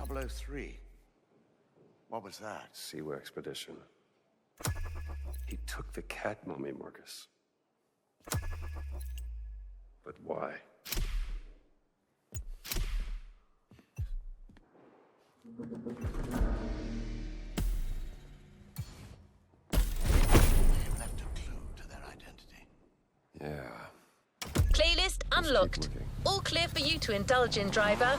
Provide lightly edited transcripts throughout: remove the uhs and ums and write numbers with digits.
003. What was that? Seaway expedition. He took the cat mummy, Marcus. But why? They've left a clue to their identity. Yeah. Playlist unlocked. looking. All clear for you to indulge in, driver.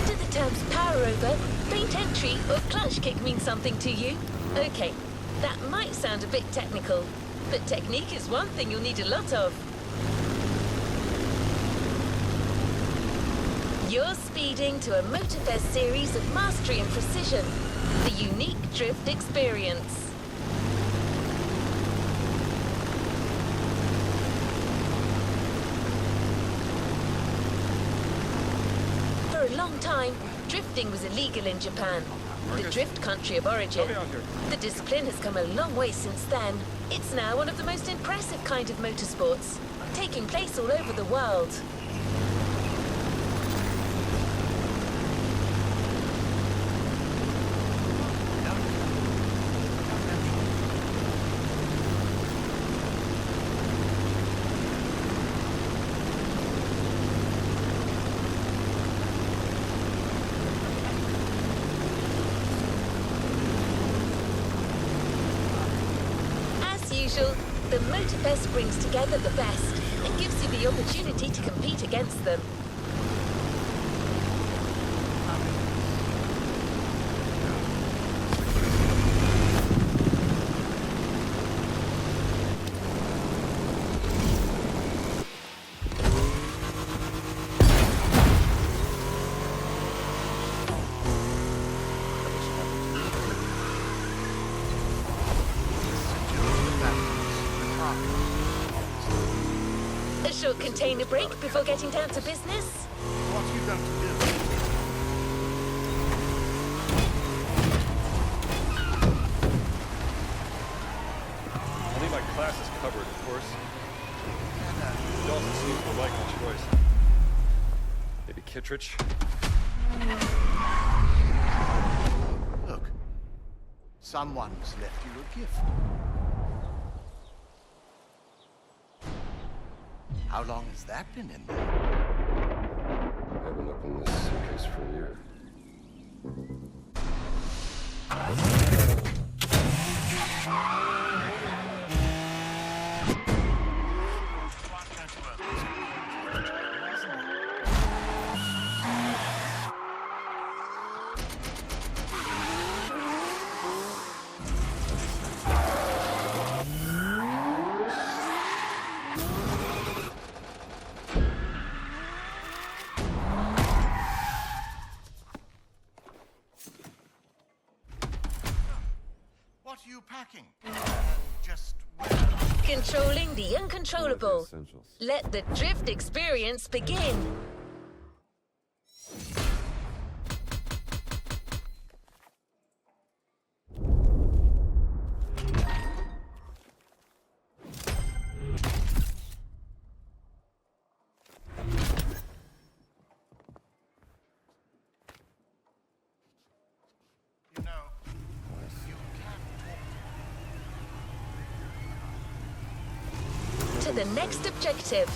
Do the terms power over, faint entry, or clutch kick mean something to you? Okay, that might sound a bit technical, but technique is one thing you'll need a lot of. You're speeding to a Motorfest series of mastery and precision, the unique drift experience. For a long time, drifting was illegal in Japan, the drift country of origin. The discipline has come a long way since then. It's now one of the most impressive kind of motorsports, taking place all over the world. The Motorfest brings together the best and gives you the opportunity to compete against them. A short container break before getting down to business. What are you going to do? I think my class is covered, of course. Dawson seems to like my choice. Maybe Kittredge? Look, someone's left you a gift. How long has that been in there? I haven't opened this suitcase for a year. What are you packing? Just Controlling the uncontrollable. Essentials. Let the drift experience begin. you know, you can To the next objective.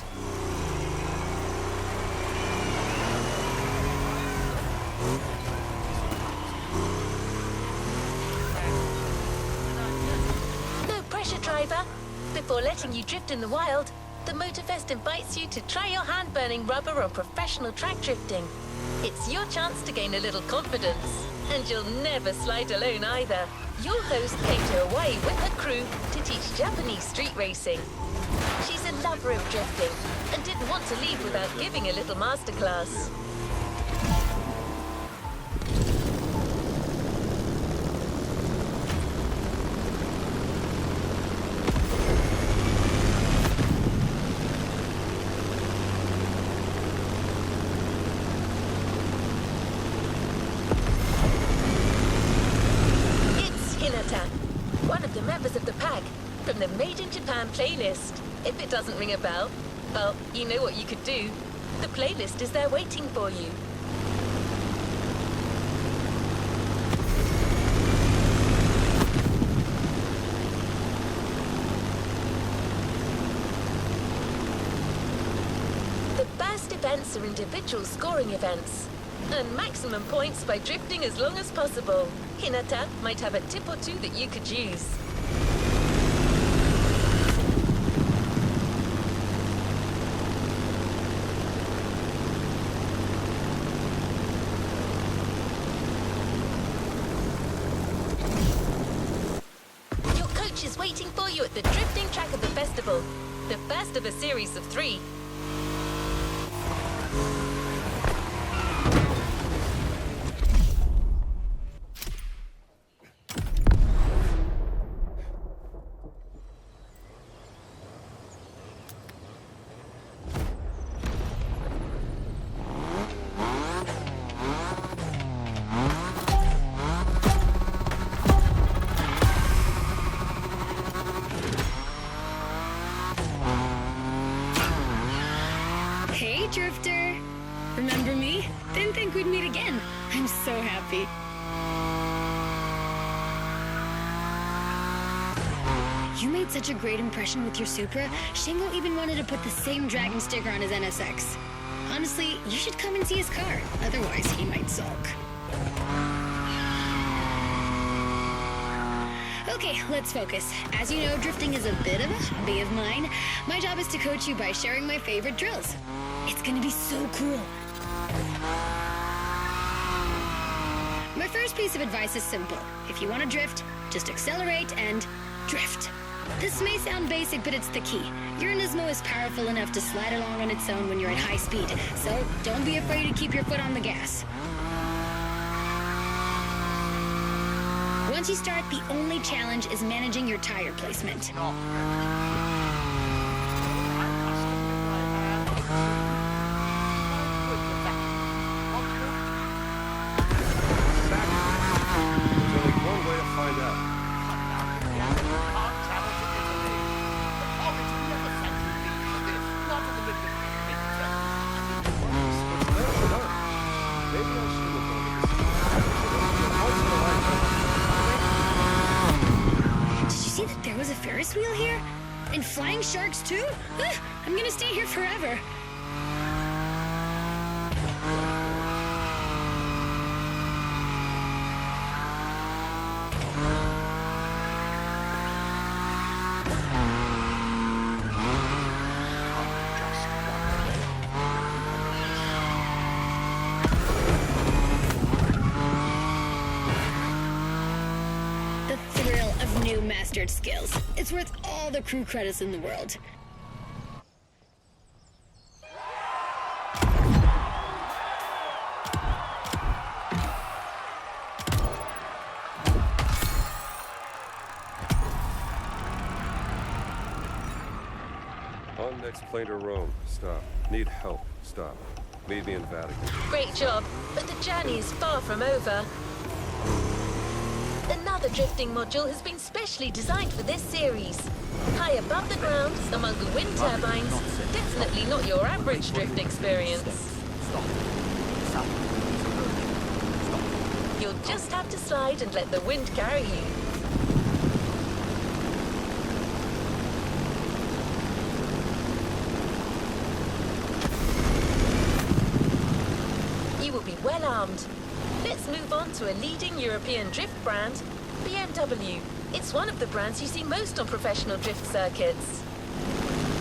No pressure, driver. Before letting you drift in the wild, the Motorfest invites you to try your hand-burning rubber on professional track drifting. It's your chance to gain a little confidence, and you'll never slide alone either. Your host came to Hawaii with her crew to teach Japanese street racing. She's a lover of drifting and didn't want to leave without giving a little masterclass. the Made in Japan playlist. If it doesn't ring a bell, well, you know what you could do. The playlist is there waiting for you. The best events are individual scoring events. And maximum points by drifting as long as possible. Hinata might have a tip or two that you could use. Your coach is waiting for you at the drifting track of the festival. The first of a series of 3. Hey, Drifter! Remember me? Didn't think we'd meet again. I'm so happy. You made such a great impression with your Supra, Shingo even wanted to put the same Dragon sticker on his NSX. Honestly, you should come and see his car. Otherwise, he might sulk. Okay, let's focus. As you know, drifting is a bit of a hobby of mine. My job is to coach you by sharing my favorite drills. It's gonna be so cool. My first piece of advice is simple. If you want to drift, just accelerate and drift. This may sound basic, but it's the key. Your Nismo is powerful enough to slide along on its own when you're at high speed, so don't be afraid to keep your foot on the gas. Once you start, the only challenge is managing your tire placement. There's only one way to find out. Maybe I should look over this. Once in a lifetime. Did you see that there was a Ferris wheel here? And flying sharks too? I'm gonna stay here forever. The thrill of new mastered skills. It's worth all the crew credits in the world. On next plane to Rome. Stop. Need help. Stop. Meet me in Vatican. Great job, but the journey is far from over. Another drifting module has been specially designed for this series. High above the ground, among the wind turbines, definitely not your average drift experience. You'll just have to slide and let the wind carry you. You will be well armed. Let's move on to a leading European drift brand, BMW. It's one of the brands you see most on professional drift circuits.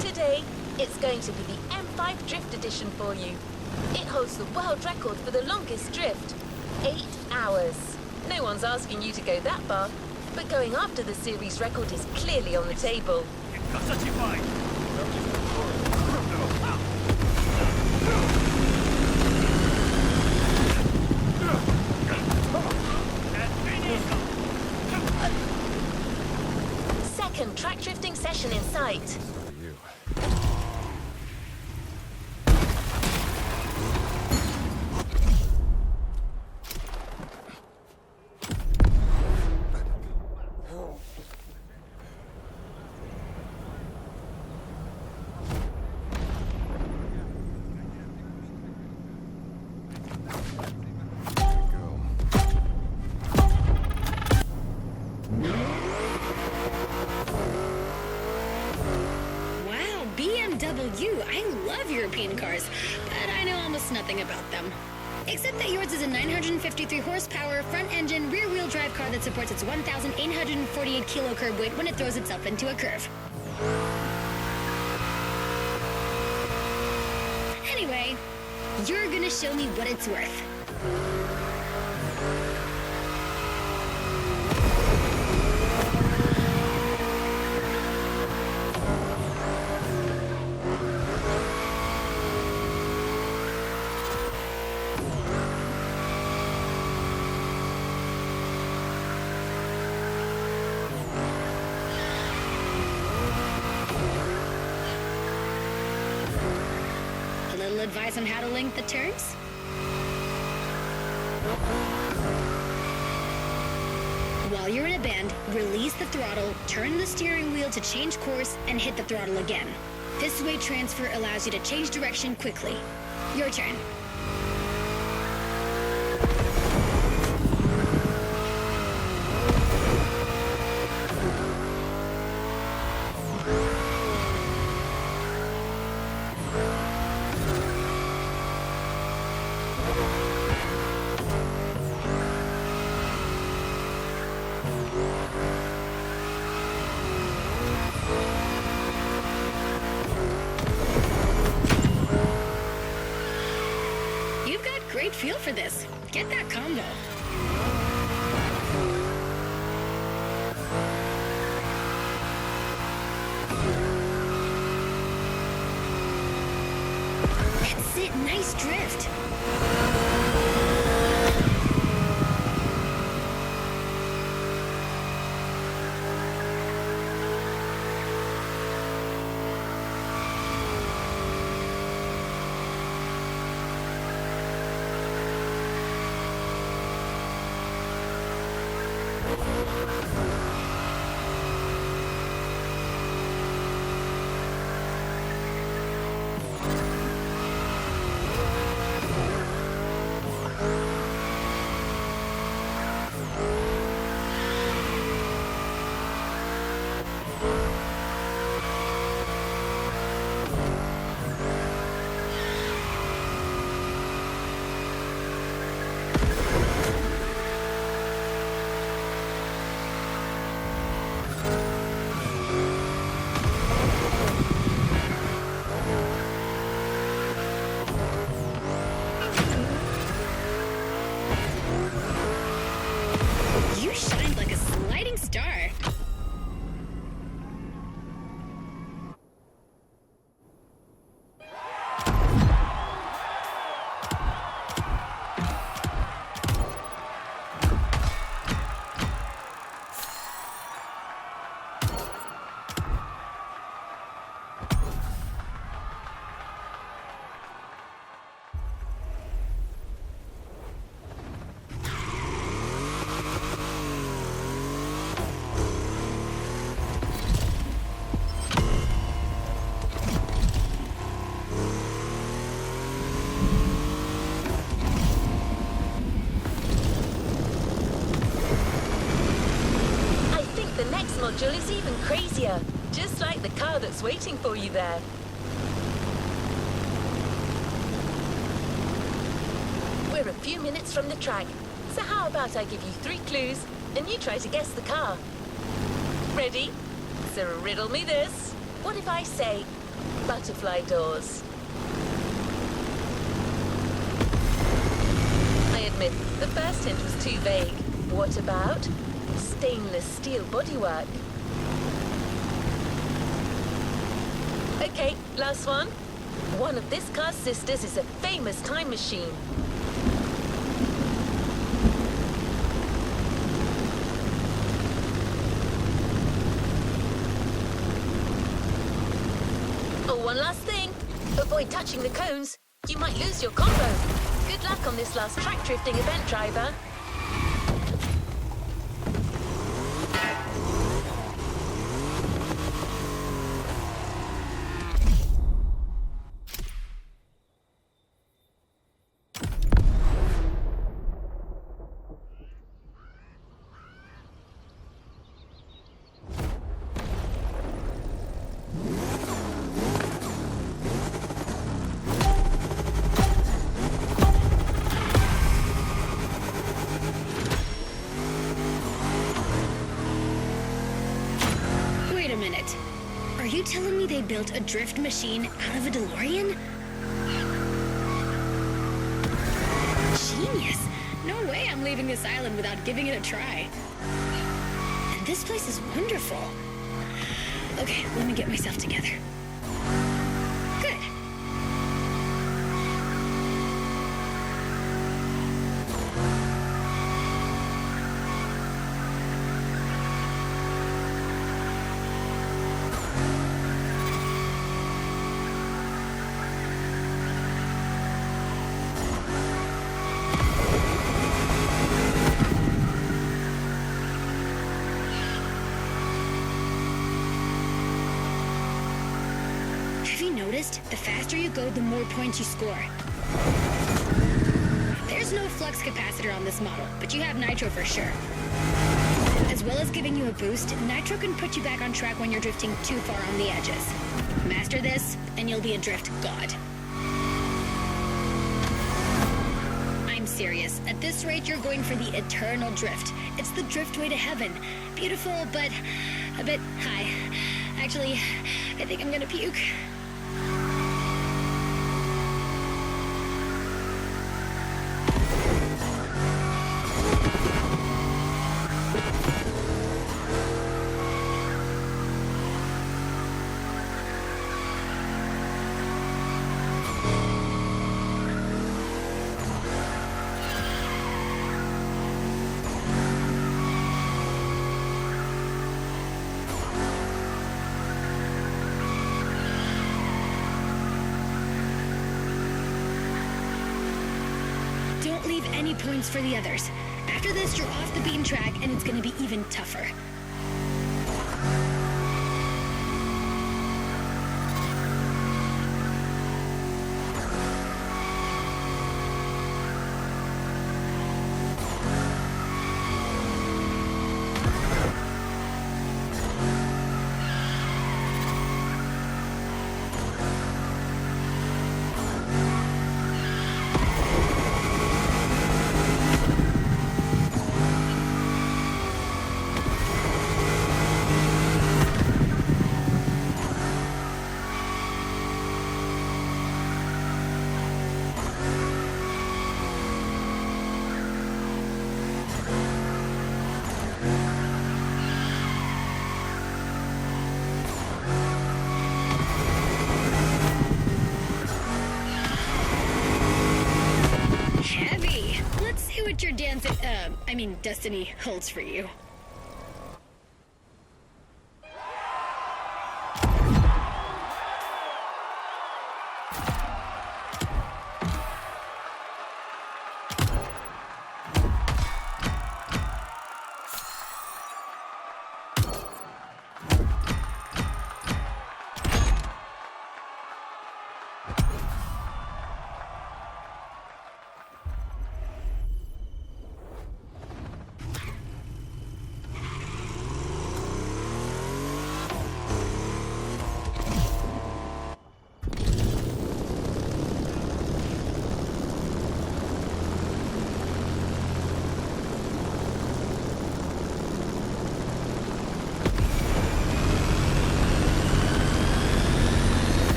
Today, it's going to be the M5 Drift Edition for you. It holds the world record for the longest drift, 8 hours. No one's asking you to go that far, but going after the series record is clearly on the table. Second track drifting session in sight. You. about you, I love European cars, but I know almost nothing about them. Except that yours is a 953 horsepower, front-engine, rear-wheel drive car that supports its 1,848 kilo curb weight when it throws itself into a curve. Anyway, you're gonna show me what it's worth. Advice on how to link the turns? While you're in a bend, release the throttle, turn the steering wheel to change course, and hit the throttle again. This weight transfer allows you to change direction quickly. Your turn. Great feel for this. Get that combo. That's it. Nice drift. You shined like a sliding star. Module is even crazier, just like the car that's waiting for you there. We're a few minutes from the track, so how about I give you 3 clues and you try to guess the car? Ready? So riddle me this. What if I say butterfly doors? I admit, the first hint was too vague. What about stainless steel bodywork? Okay, last one. One of this car's sisters is a famous time machine. Oh, one last thing. Avoid touching the cones. You might lose your combo. Good luck on this last track drifting event, driver. you telling me they built a drift machine out of a DeLorean? Genius! No way I'm leaving this island without giving it a try. And this place is wonderful. Okay, let me get myself together. Good. The faster you go, the more points you score. There's no flux capacitor on this model, but you have nitro for sure. As well as giving you a boost, nitro can put you back on track when you're drifting too far on the edges. Master this, and you'll be a drift god. I'm serious. At this rate, you're going for the eternal drift. It's the drift way to heaven. Beautiful, but a bit high. Actually, I think I'm gonna puke. Don't leave any points for the others. After this, you're off the beaten track, and it's gonna be even tougher. Your destiny holds for you.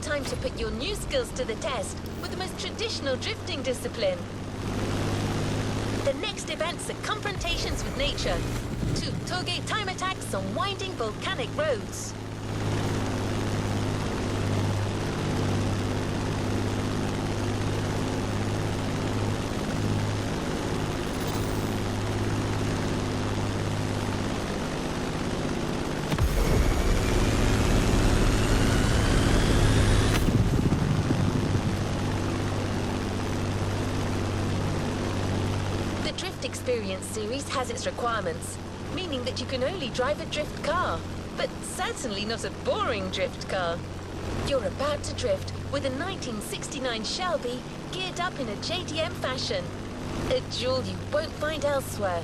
Time to put your new skills to the test with the most traditional drifting discipline. The next events are confrontations with nature. 2 tollgate time attacks on winding volcanic roads. Experience series has its requirements, meaning that you can only drive a drift car, but certainly not a boring drift car. You're about to drift with a 1969 Shelby geared up in a JDM fashion, a jewel you won't find elsewhere.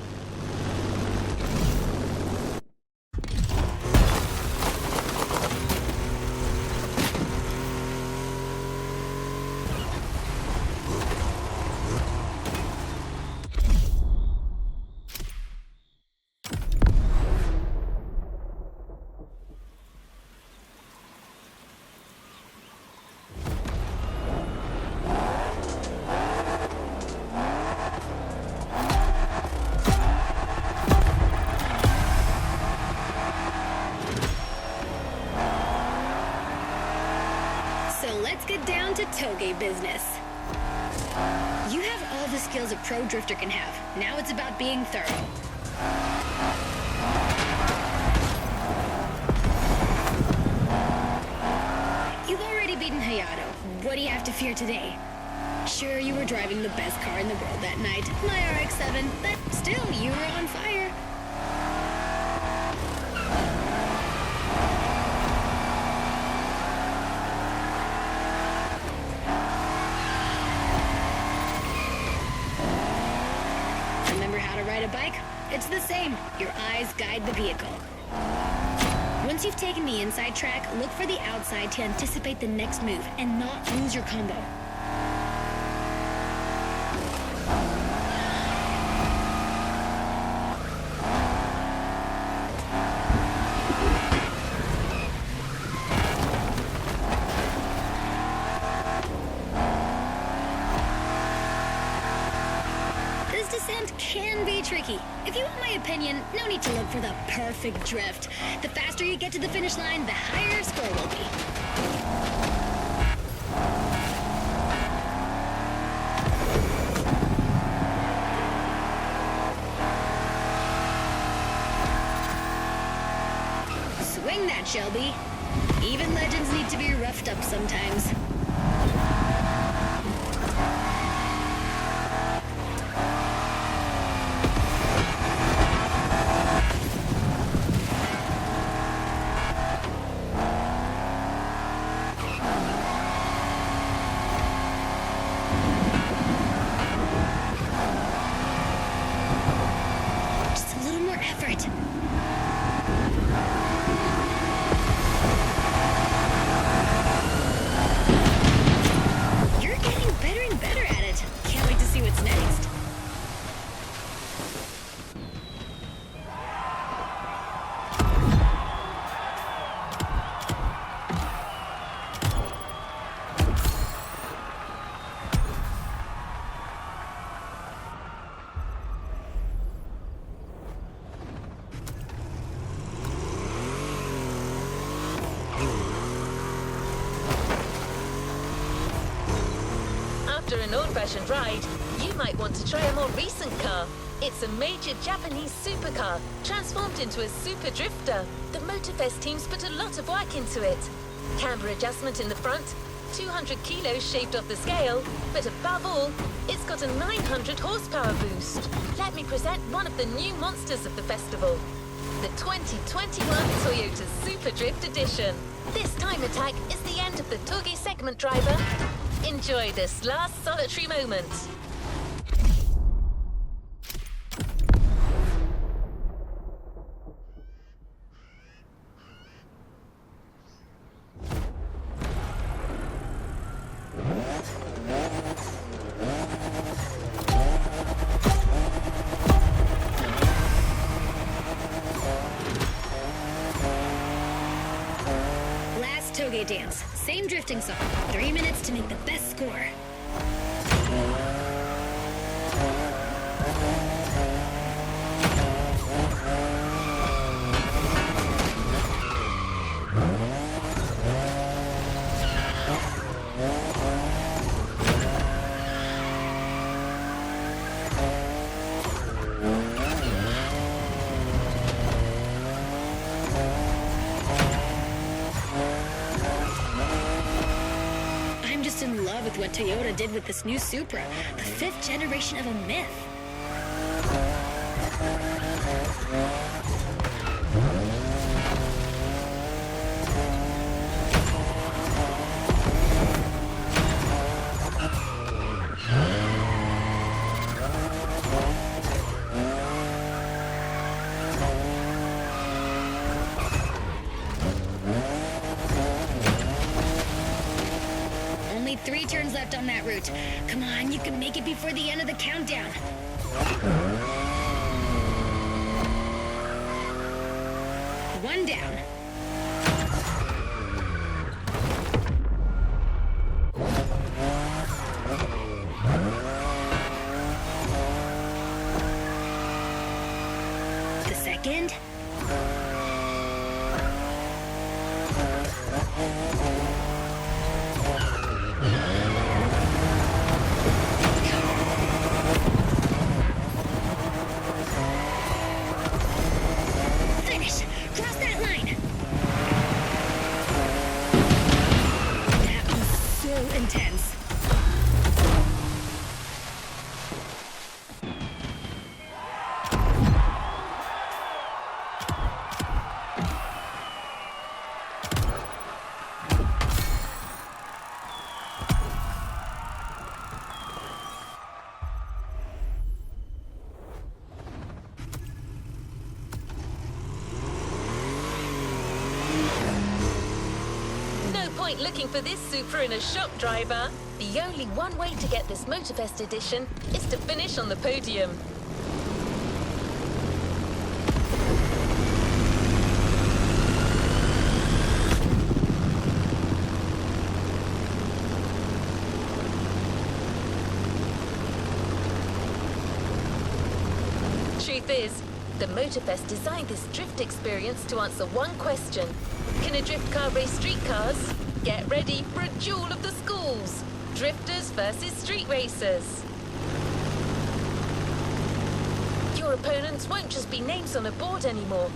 toge business. You have all the skills a pro drifter can have. Now it's about being thorough. You've already beaten Hayato. What do you have to fear today? Sure, you were driving the best car in the world that night, my RX-7, but still, you were on fire. Remember how to ride a bike? It's the same. Your eyes guide the vehicle. Once you've taken the inside track, look for the outside to anticipate the next move and not lose your combo. This descent can be tricky. If you want my opinion, no need to look for the perfect drift. The faster you get to the finish line, the higher your score will be. Swing that, Shelby. Even legends need to be roughed up sometimes. Just a little more effort. You're getting better and better at it. Can't wait to see what's next. After an old-fashioned ride, you might want to try a more recent car. It's a major Japanese supercar, transformed into a super drifter. The Motorfest team's put a lot of work into it. Camber adjustment in the front, 200 kilos shaved off the scale, but above all, it's got a 900 horsepower boost. Let me present one of the new monsters of the festival. The 2021 Toyota Super Drift Edition. This time attack is the end of the Toge segment, driver. Enjoy this last solitary moment. Last Toge dance. Same drifting song. 3 minutes to make the best score. I'm just in love with what Toyota did with this new Supra, the 5th generation of a myth. Only 3 turns left on that route. Come on, you can make it before the end of the countdown. One down. The second. point looking for this Supra in a shop, driver. The only one way to get this Motorfest edition is to finish on the podium. Truth is, the Motorfest designed this drift experience to answer one question. Can a drift car race street cars? Get ready for a duel of the schools. Drifters versus street racers. Your opponents won't just be names on a board anymore.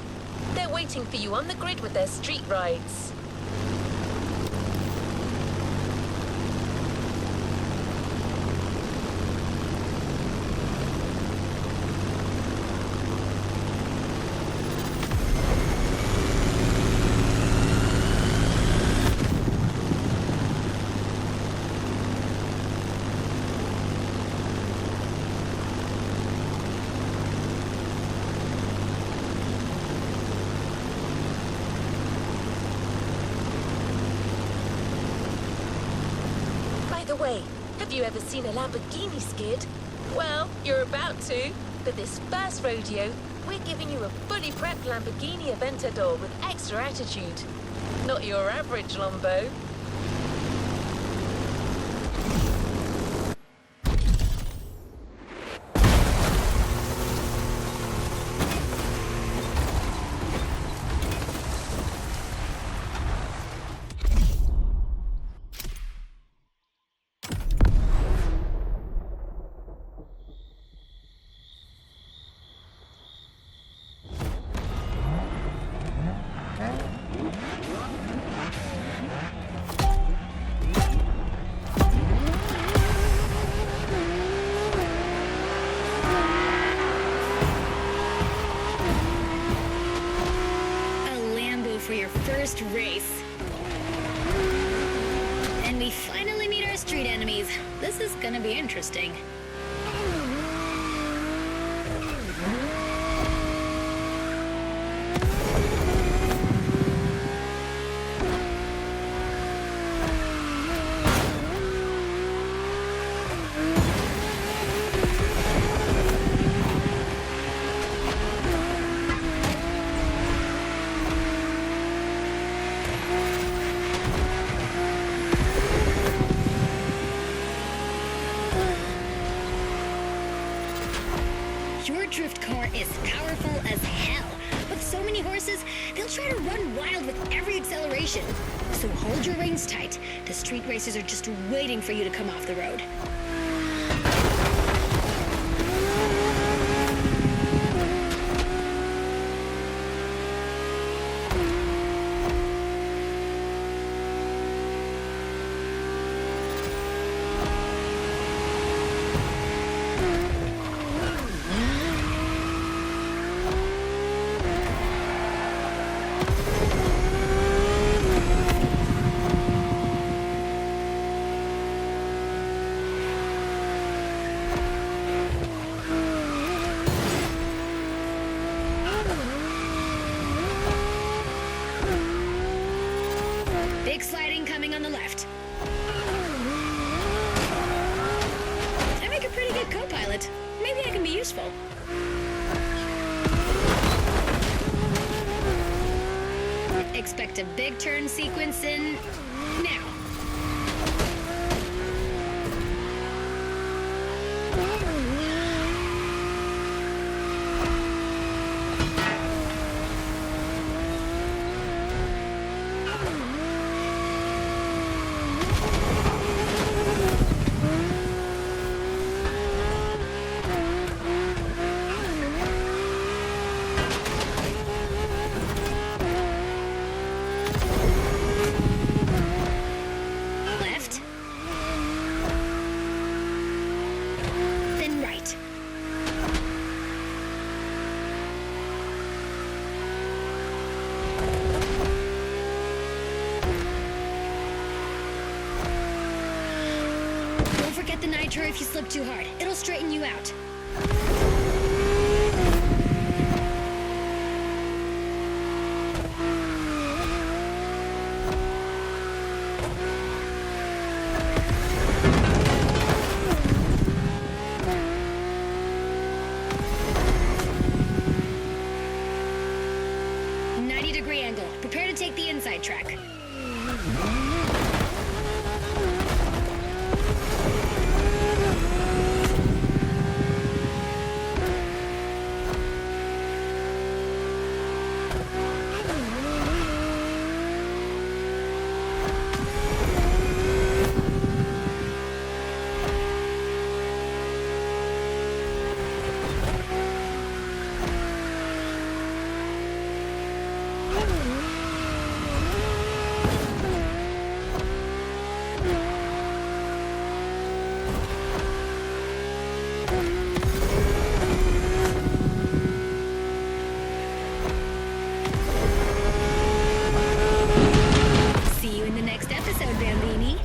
They're waiting for you on the grid with their street rides. By the way, have you ever seen a Lamborghini skid? Well, you're about to. For this first rodeo, we're giving you a fully prepped Lamborghini Aventador with extra attitude. Not your average Lambo. For your first race. And we finally meet our street enemies. This is gonna be interesting. Your drift car is powerful as hell. With so many horses, they'll try to run wild with every acceleration. So hold your reins tight. The street racers are just waiting for you to come off the road. Big sliding coming on the left. I make a pretty good co-pilot. Maybe I can be useful. Expect a big turn sequence in now. The nitro if you slip too hard. It'll straighten you out. angle. Prepare to take the inside track. See you in the next episode, Bambini.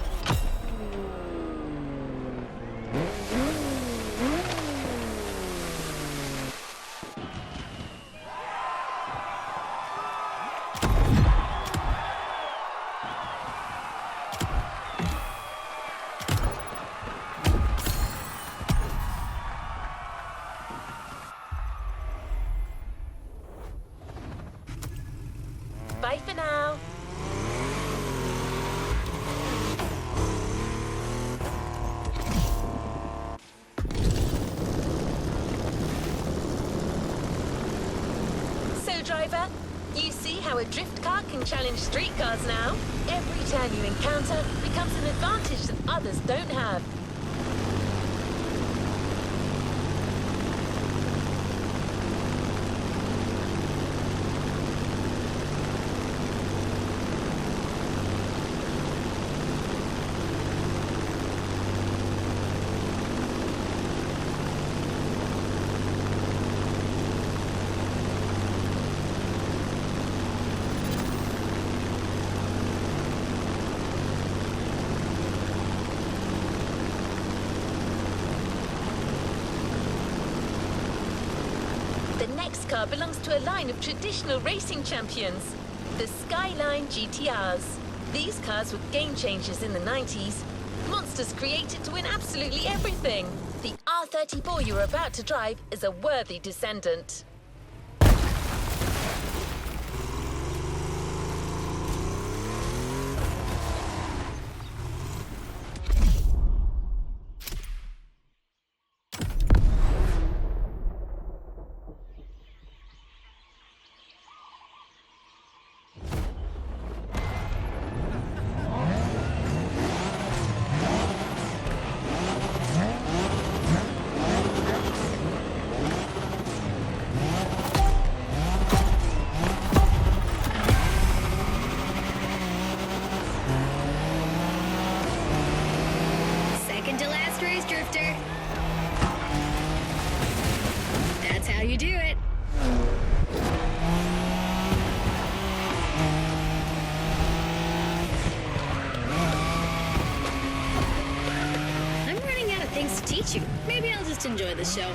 Bye for now. So, driver, you see how a drift car can challenge street cars now? Every turn you encounter becomes an advantage that others don't have. The next car belongs to a line of traditional racing champions, the Skyline GTRs. These cars were game changers in the 90s. Monsters created to win absolutely everything. The R34 you're about to drive is a worthy descendant. Second to last race, Drifter. That's how you do it. I'm running out of things to teach you. Maybe I'll just enjoy the show.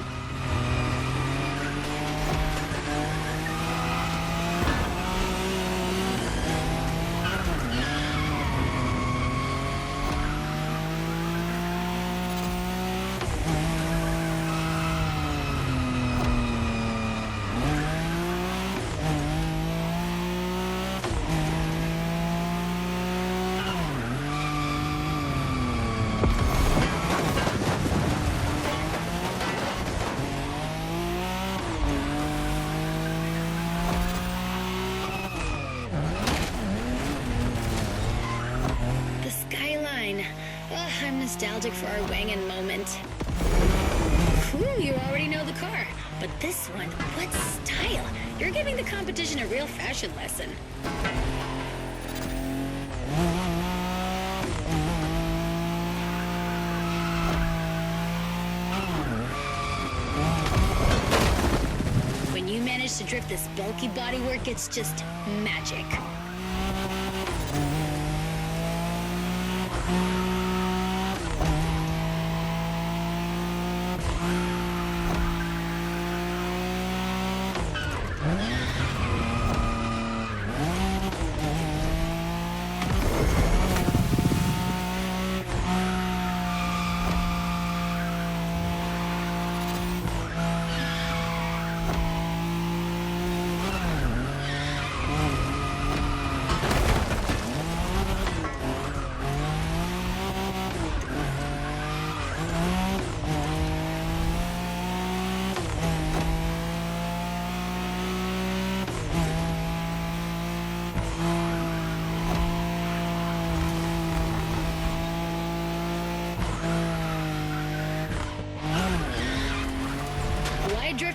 The Skyline. Oh, I'm nostalgic for our Wangan moment. Whew, you already know the car. But this one, what style? You're giving the competition a real fashion lesson. When you manage to drift this bulky bodywork, it's just magic.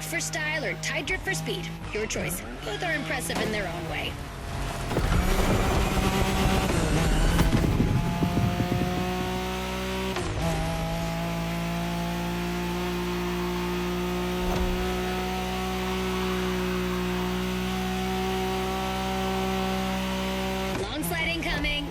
for style or tight drift for speed. Your choice. Both are impressive in their own way. Long slide incoming.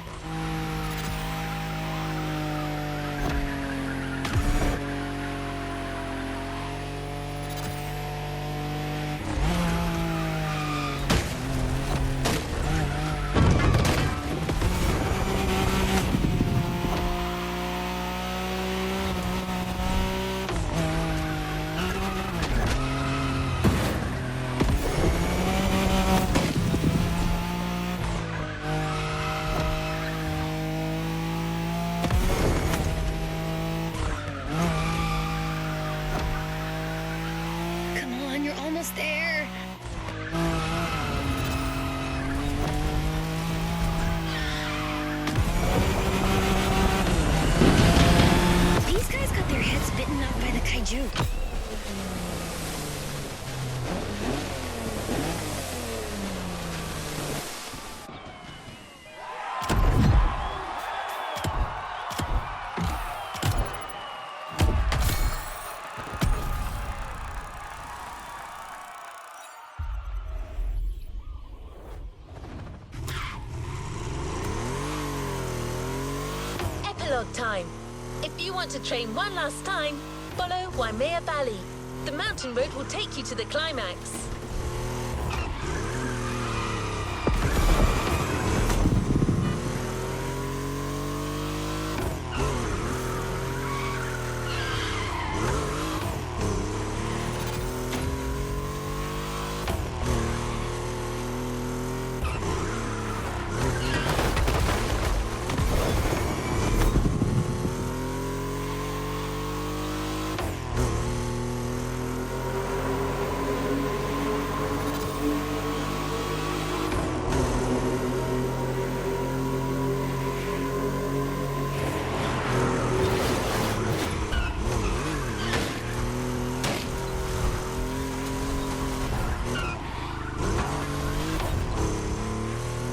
Come on, you're almost there. These guys got their heads bitten off by the kaiju. Epilogue time. If you want to train one last time, follow Waimea Valley. The mountain road will take you to the climax.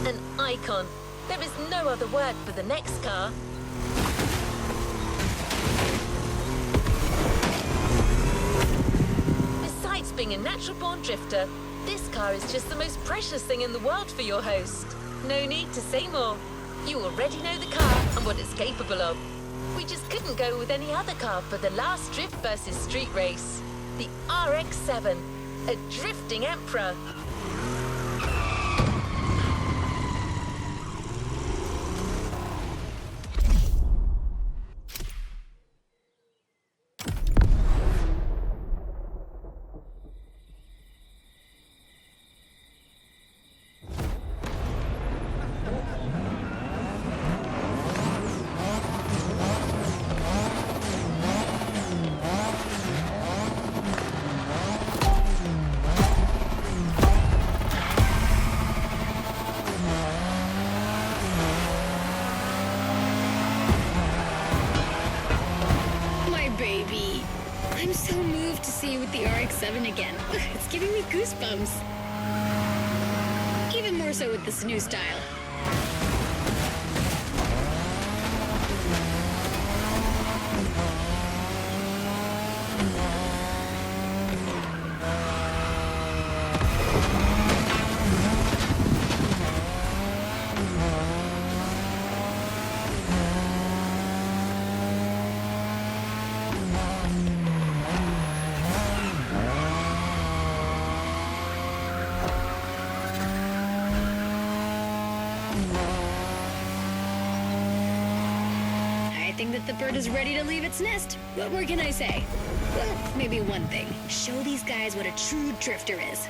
An icon. There is no other word for the next car. Besides being a natural-born drifter, this car is just the most precious thing in the world for your host. No need to say more. You already know the car and what it's capable of. We just couldn't go with any other car for the last drift versus street race. The RX-7, a drifting emperor. Baby. I'm so moved to see you with the RX-7 again. It's giving me goosebumps. Even more so with this new style. I think that the bird is ready to leave its nest. What more can I say? Well, maybe one thing. Show these guys what a true drifter is.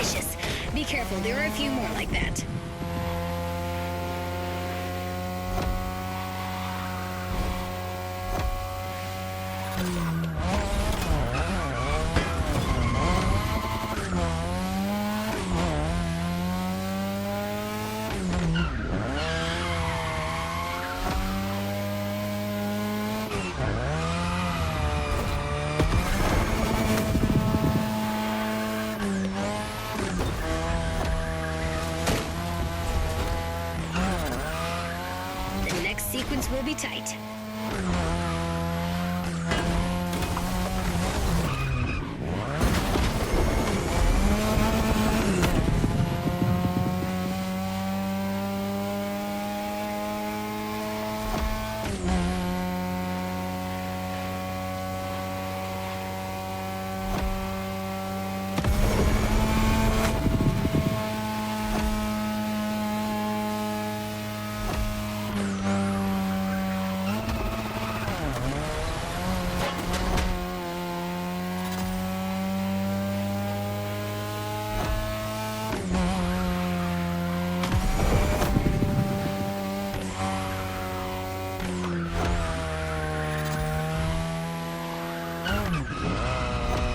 vicious. Be careful, there are a few more like that. The next sequence will be tight.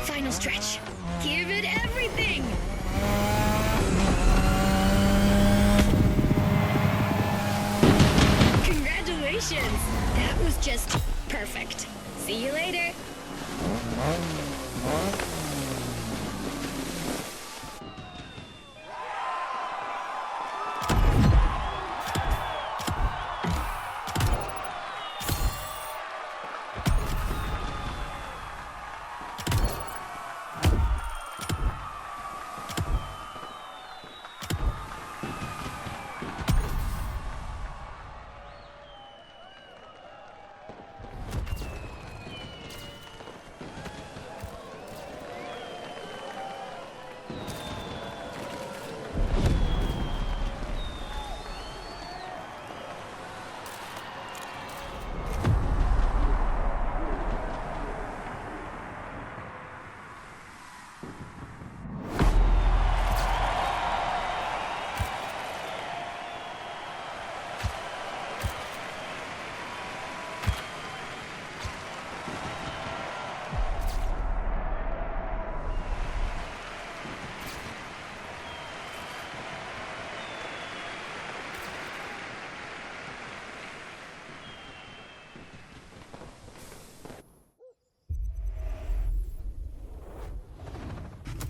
Final stretch. Give it everything! Congratulations! That was just perfect. See you later.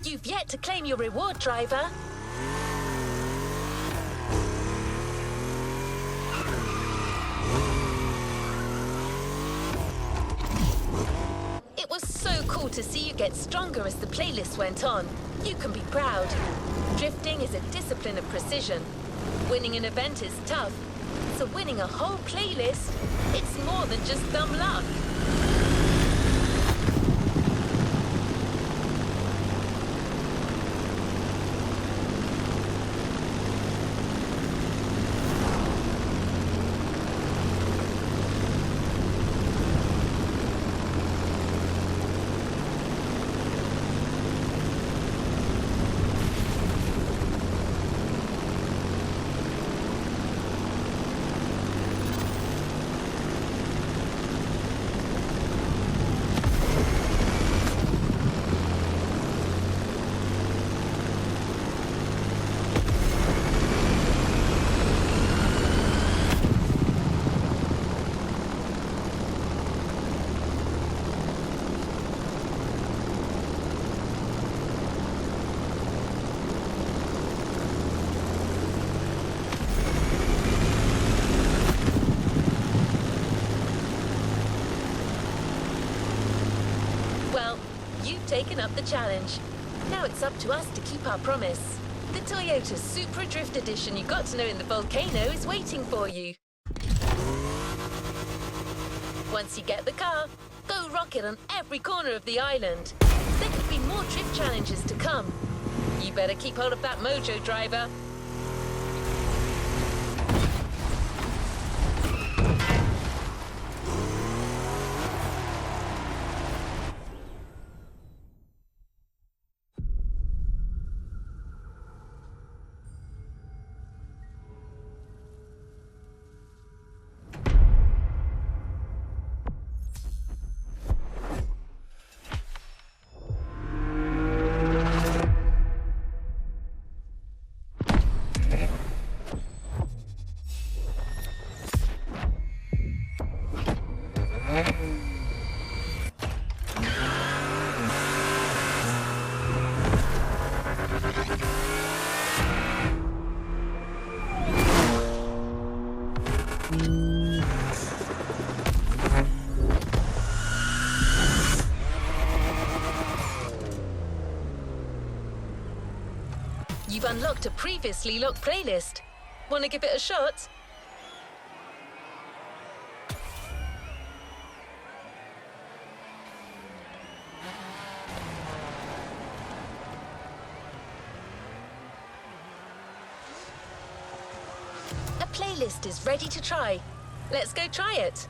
You've yet to claim your reward, driver. It was so cool to see you get stronger as the playlist went on. You can be proud. Drifting is a discipline of precision. Winning an event is tough. So winning a whole playlist, it's more than just dumb luck. Taken up the challenge. Now it's up to us to keep our promise. The Toyota Supra Drift Edition you got to know in the volcano is waiting for you. Once you get the car, go rock it on every corner of the island. There could be more drift challenges to come. You better keep hold of that mojo, driver. You've unlocked a previously locked playlist. Want to give it a shot? A playlist is ready to try. Let's go try it.